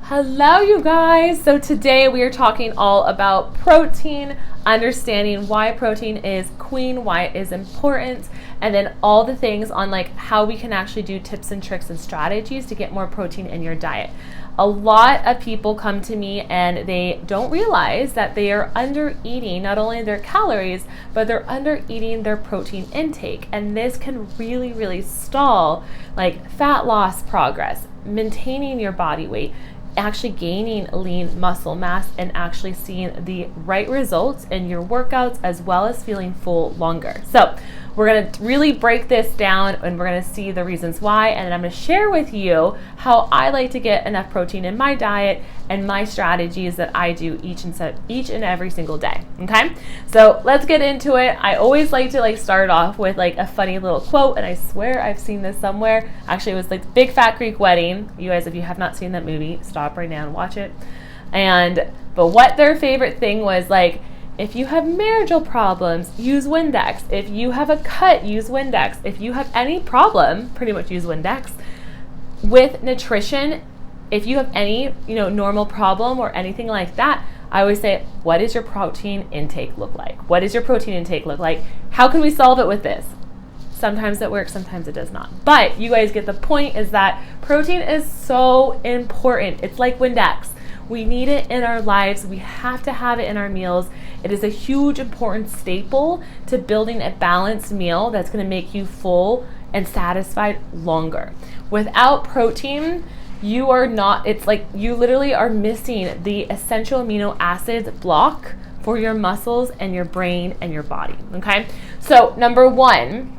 Hello, you guys. So today we are talking all about protein, understanding why protein is queen, why it is important, and then all the things on like how we can actually do tips and tricks and strategies to get more protein in your diet. A lot of people come to me and they don't realize that they are under eating not only their calories, but they're under eating their protein intake. And this can really stall like fat loss progress, maintaining your body weight, actually gaining lean muscle mass, and actually seeing the right results in your workouts as well as feeling full longer. So we're going to really break this down and we're going to see the reasons why, and then I'm going to share with you how I like to get enough protein in my diet and my strategies that I do each and every single day. Okay, so let's get into it. I always like to start off with a funny little quote, and I swear I've seen this somewhere. Actually, it was like Big Fat Greek Wedding. You guys, if you have not seen that movie, stop right now and watch it. But what their favorite thing was, if you have marital problems, use Windex. If you have a cut, use Windex. If you have any problem, pretty much use Windex. With nutrition, if you have any, normal problem or anything like that, I always say, what does your protein intake look like? What does your protein intake look like? How can we solve it with this? Sometimes it works, sometimes it does not. But you guys get the point, is that protein is so important. It's like Windex. We need it in our lives. We have to have it in our meals. It is a huge, important staple to building a balanced meal that's going to make you full and satisfied longer. Without protein, you are not, it's like you literally are missing the essential amino acids block for your muscles and your brain and your body. Okay. So number one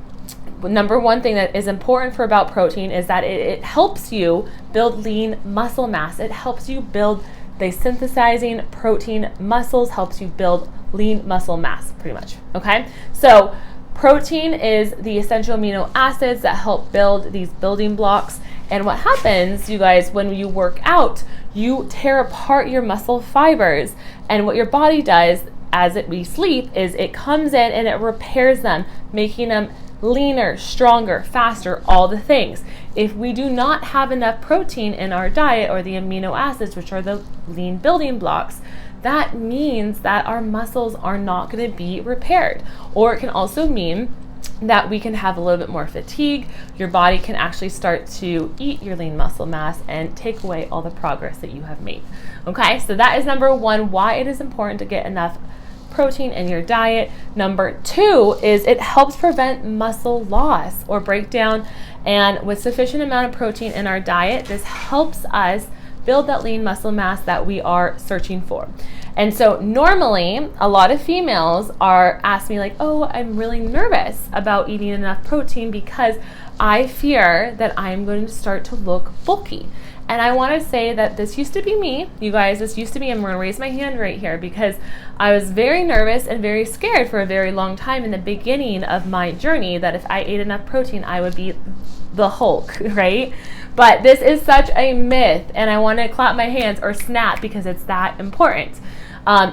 thing that is important about protein is that it helps you build lean muscle mass. It helps you build the synthesizing protein muscles, helps you build lean muscle mass, pretty much. Okay, so protein is the essential amino acids that help build these building blocks. And what happens, you guys, when you work out, you tear apart your muscle fibers, and what your body does as we sleep is it comes in and it repairs them, making them leaner, stronger, faster, all the things. If we do not have enough protein in our diet, or the amino acids, which are the lean building blocks, that means that our muscles are not going to be repaired. Or it can also mean that we can have a little bit more fatigue. Your body can actually start to eat your lean muscle mass and take away all the progress that you have made. Okay, so that is number one, why it is important to get enough protein in your diet. Number two is it helps prevent muscle loss or breakdown, and with sufficient amount of protein in our diet, this helps us build that lean muscle mass that we are searching for. And so normally a lot of females are asking me oh, I'm really nervous about eating enough protein because I fear that I'm going to start to look bulky. And I want to say that this used to be me, you guys. This used to be, I'm going to raise my hand right here, because I was very nervous and very scared for a very long time in the beginning of my journey that if I ate enough protein, I would be the Hulk, right? But this is such a myth, and I want to clap my hands or snap because it's that important.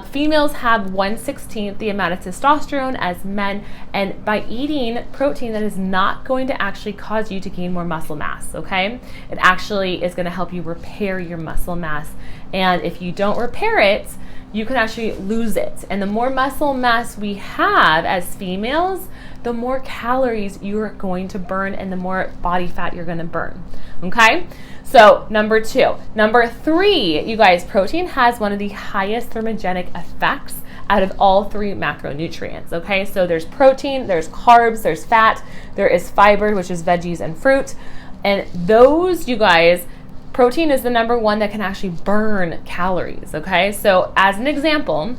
Females have 1/16 the amount of testosterone as men, and by eating protein, that is not going to actually cause you to gain more muscle mass, okay? It actually is going to help you repair your muscle mass, and if you don't repair it, you can actually lose it. And the more muscle mass we have as females, the more calories you're going to burn and the more body fat you're going to burn, okay? So number two. Number three, you guys, protein has one of the highest thermogenic effects out of all three macronutrients, okay? So there's protein, there's carbs, there's fat, there is fiber, which is veggies and fruit. And those, you guys, protein is the number one that can actually burn calories, okay? So as an example,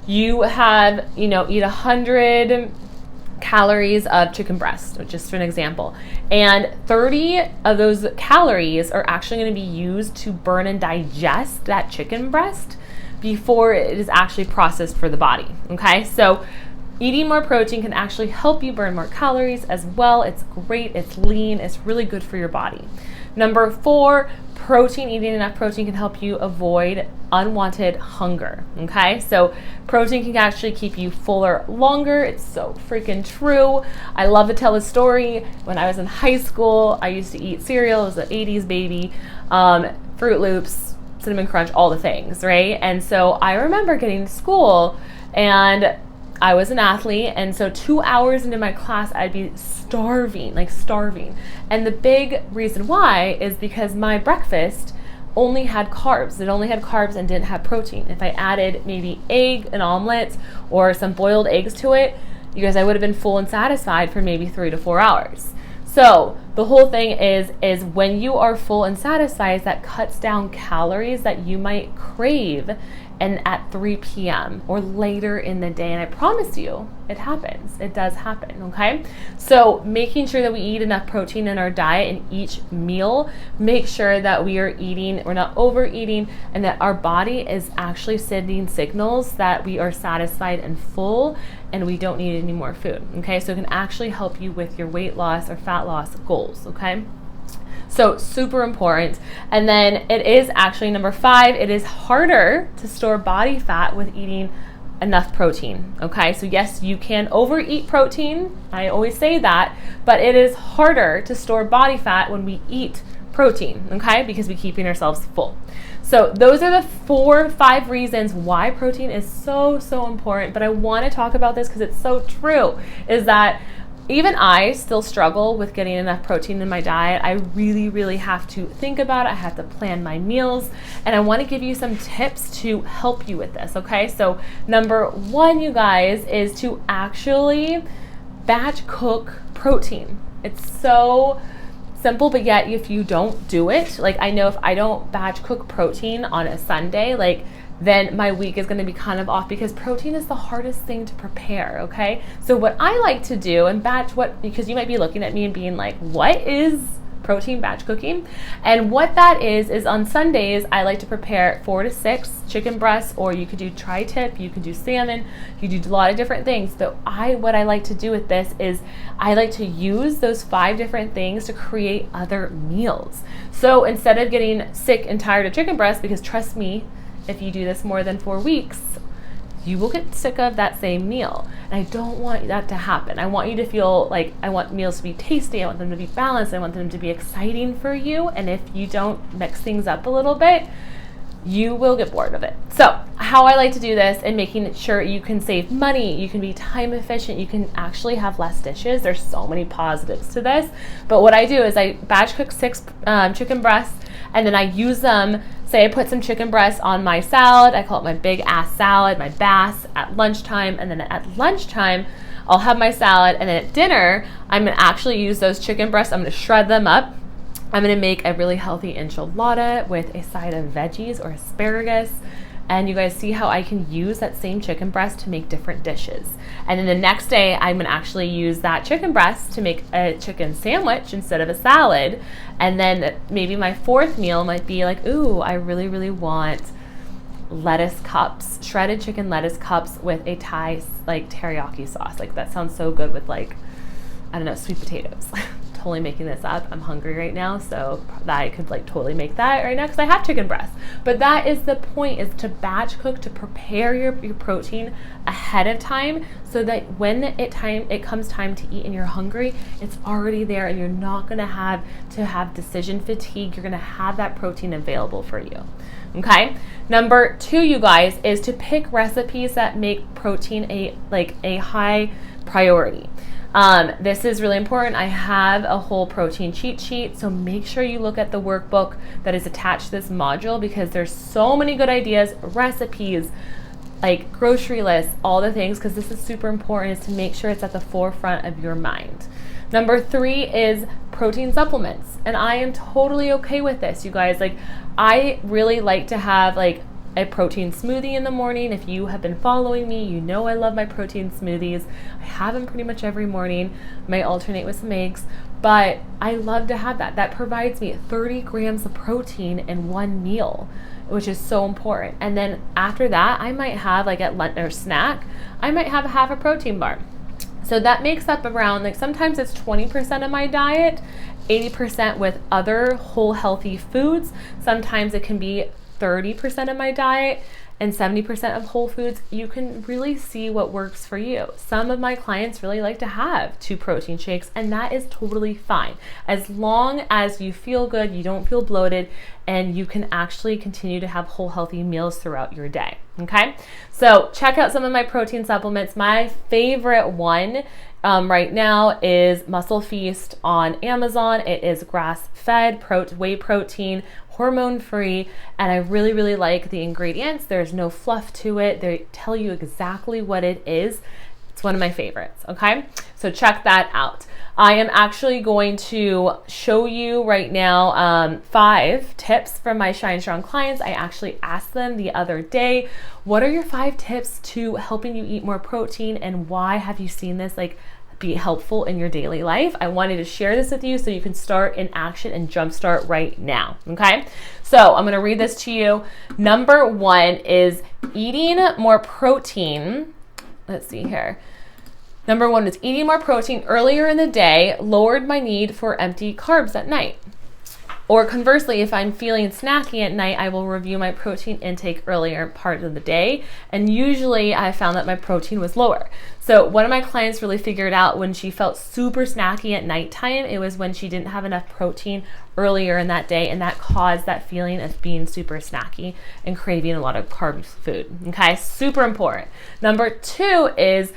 you have, eat 100 calories of chicken breast, just for an example, and 30 of those calories are actually going to be used to burn and digest that chicken breast before it is actually processed for the body. Okay, so eating more protein can actually help you burn more calories as well. It's great, it's lean, it's really good for your body. Number four, eating enough protein can help you avoid unwanted hunger, okay? So protein can actually keep you fuller longer. It's so freaking true. I love to tell a story. When I was in high school, I used to eat cereal. It was an 80s baby, Fruit Loops, Cinnamon Crunch, all the things, right? And so I remember getting to school and I was an athlete, and so 2 hours into my class, I'd be starving, like starving. And the big reason why is because my breakfast only had carbs. It only had carbs and didn't have protein. If I added maybe egg, an omelet, or some boiled eggs to it, you guys, I would have been full and satisfied for maybe 3 to 4 hours. So the whole thing is when you are full and satisfied, that cuts down calories that you might crave and at 3 p.m. or later in the day. And I promise you, it happens. It does happen, okay? So making sure that we eat enough protein in our diet in each meal, make sure that we are eating, we're not overeating, and that our body is actually sending signals that we are satisfied and full and we don't need any more food, okay? So it can actually help you with your weight loss or fat loss goals, okay? So super important. And then it is actually number 5, it is harder to store body fat with eating enough protein, okay? So yes, you can overeat protein, I always say that, but it is harder to store body fat when we eat protein, okay? Because we're keeping ourselves full. So those are the 5 reasons why protein is so important, but I want to talk about this because it's so true, is that even I still struggle with getting enough protein in my diet. I really have to think about it. I have to plan my meals, and I want to give you some tips to help you with this, okay? So number 1, you guys, is to actually batch cook protein. It's so simple, but yet if you don't do it, like I know if I don't batch cook protein on a Sunday, like then my week is going to be kind of off because protein is the hardest thing to prepare, okay? So what I like to do and because you might be looking at me and being like, what is protein batch cooking? And what that is on Sundays, I like to prepare 4 to 6 chicken breasts, or you could do tri-tip, you could do salmon, you do a lot of different things. So what I like to do with this is I like to use those 5 different things to create other meals. So instead of getting sick and tired of chicken breast, because trust me, if you do this more than 4 weeks, you will get sick of that same meal. And I don't want that to happen. I want you to feel like I want meals to be tasty. I want them to be balanced. I want them to be exciting for you. And if you don't mix things up a little bit, you will get bored of it. So how I like to do this and making sure you can save money, you can be time efficient, you can actually have less dishes. There's so many positives to this. But what I do is I batch cook 6 chicken breasts, and then I use them. Say I put some chicken breasts on my salad. I call it my big ass salad, my bass, at lunchtime. And then at lunchtime, I'll have my salad. And then at dinner, I'm going to actually use those chicken breasts. I'm going to shred them up. I'm going to make a really healthy enchilada with a side of veggies or asparagus. And you guys see how I can use that same chicken breast to make different dishes. And then the next day, I'm going to actually use that chicken breast to make a chicken sandwich instead of a salad. And then maybe my 4th meal might be like, ooh, I really want lettuce cups, shredded chicken lettuce cups with a Thai like teriyaki sauce. Like that sounds so good with like, I don't know, sweet potatoes. Totally making this up. I'm hungry right now, so that I could like totally make that right now because I have chicken breast. But that is the point, is to batch cook, to prepare your protein ahead of time so that when it comes time to eat and you're hungry, it's already there and you're not gonna have to have decision fatigue. You're gonna have that protein available for you. Okay? Number 2, you guys, is to pick recipes that make protein a high priority. This is really important. I have a whole protein cheat sheet, so make sure you look at the workbook that is attached to this module because there's so many good ideas, recipes, like grocery lists, all the things, because this is super important, is to make sure it's at the forefront of your mind. Number 3 is protein supplements, and I am totally okay with this, you guys. Like, I really like to have like a protein smoothie in the morning. If you have been following me, you know I love my protein smoothies. I have them pretty much every morning. I might alternate with some eggs, but I love to have that. That provides me 30 grams of protein in one meal, which is so important. And then after that, I might have like at lunch or snack, I might have half a protein bar. So that makes up around, like sometimes it's 20% of my diet, 80% with other whole healthy foods. Sometimes it can be 30% of my diet and 70% of whole foods, you can really see what works for you. Some of my clients really like to have 2 protein shakes, and that is totally fine. As long as you feel good, you don't feel bloated, and you can actually continue to have whole healthy meals throughout your day. Okay, so check out some of my protein supplements. My favorite one right now is Muscle Feast on Amazon. It is grass-fed, whey protein, hormone-free, and I really, really like the ingredients. There's no fluff to it. They tell you exactly what it is. It's one of my favorites, okay? So check that out. I am actually going to show you right now 5 tips from my Shine Strong clients. I actually asked them the other day, what are your 5 tips to helping you eat more protein, and why have you seen this be helpful in your daily life? I wanted to share this with you so you can start in action and jumpstart right now, okay? So I'm gonna read this to you. Number 1 is eating more protein. Let's see here. Number 1 is eating more protein earlier in the day lowered my need for empty carbs at night. Or conversely, if I'm feeling snacky at night, I will review my protein intake earlier part of the day. And usually I found that my protein was lower. So one of my clients really figured out when she felt super snacky at nighttime, it was when she didn't have enough protein earlier in that day, and that caused that feeling of being super snacky and craving a lot of carb food. Okay, super important. Number 2 is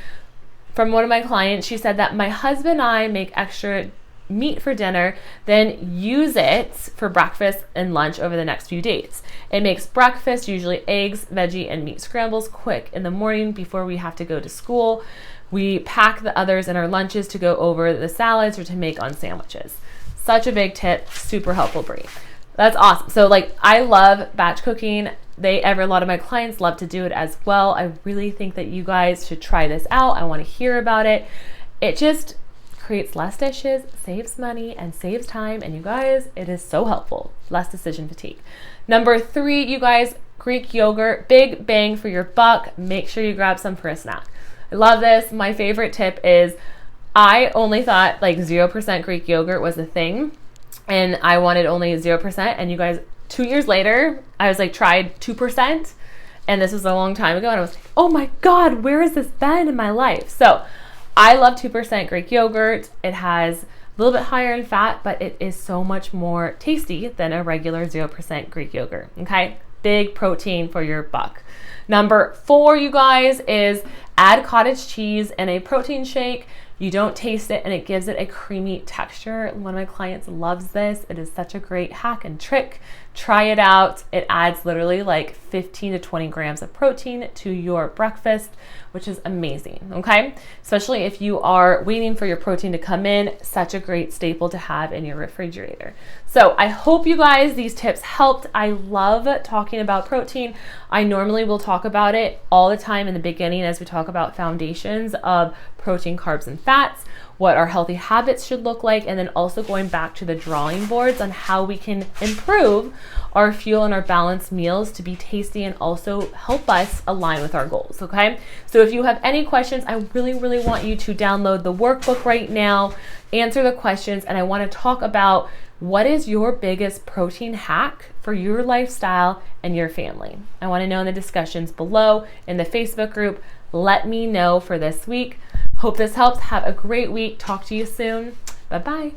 from one of my clients. She said that my husband and I make extra meat for dinner, then use it for breakfast and lunch over the next few days. It makes breakfast, usually eggs, veggie, and meat scrambles, quick in the morning before we have to go to school. We pack the others in our lunches to go over the salads or to make on sandwiches. Such a big tip, super helpful, Brie. That's awesome. So I love batch cooking. A lot of my clients love to do it as well. I really think that you guys should try this out. I want to hear about it. It just creates less dishes, saves money, and saves time. And you guys, it is so helpful. Less decision fatigue. Number 3, you guys, Greek yogurt, big bang for your buck. Make sure you grab some for a snack. I love this. My favorite tip is I only thought 0% Greek yogurt was a thing, and I wanted only 0%. And you guys, 2 years later, I was tried 2%, and this was a long time ago, and I was like, oh my God, where has this been in my life? So I love 2% Greek yogurt. It has a little bit higher in fat, but it is so much more tasty than a regular 0% Greek yogurt, okay? Big protein for your buck. Number 4, you guys, is add cottage cheese in a protein shake. You don't taste it, and it gives it a creamy texture. One of my clients loves this. It is such a great hack and trick. Try it out. It adds literally 15 to 20 grams of protein to your breakfast, which is amazing, okay? Especially if you are waiting for your protein to come in, such a great staple to have in your refrigerator. So I hope you guys, these tips helped. I love talking about protein. I normally will talk about it all the time in the beginning as we talk about foundations of protein, carbs, and fats, what our healthy habits should look like, and then also going back to the drawing boards on how we can improve our fuel and our balanced meals to be tasty and also help us align with our goals, okay? So if you have any questions, I really, really want you to download the workbook right now, answer the questions, and I want to talk about what is your biggest protein hack for your lifestyle and your family. I want to know in the discussions below in the Facebook group. Let me know for this week. Hope this helps. Have a great week. Talk to you soon. Bye-bye.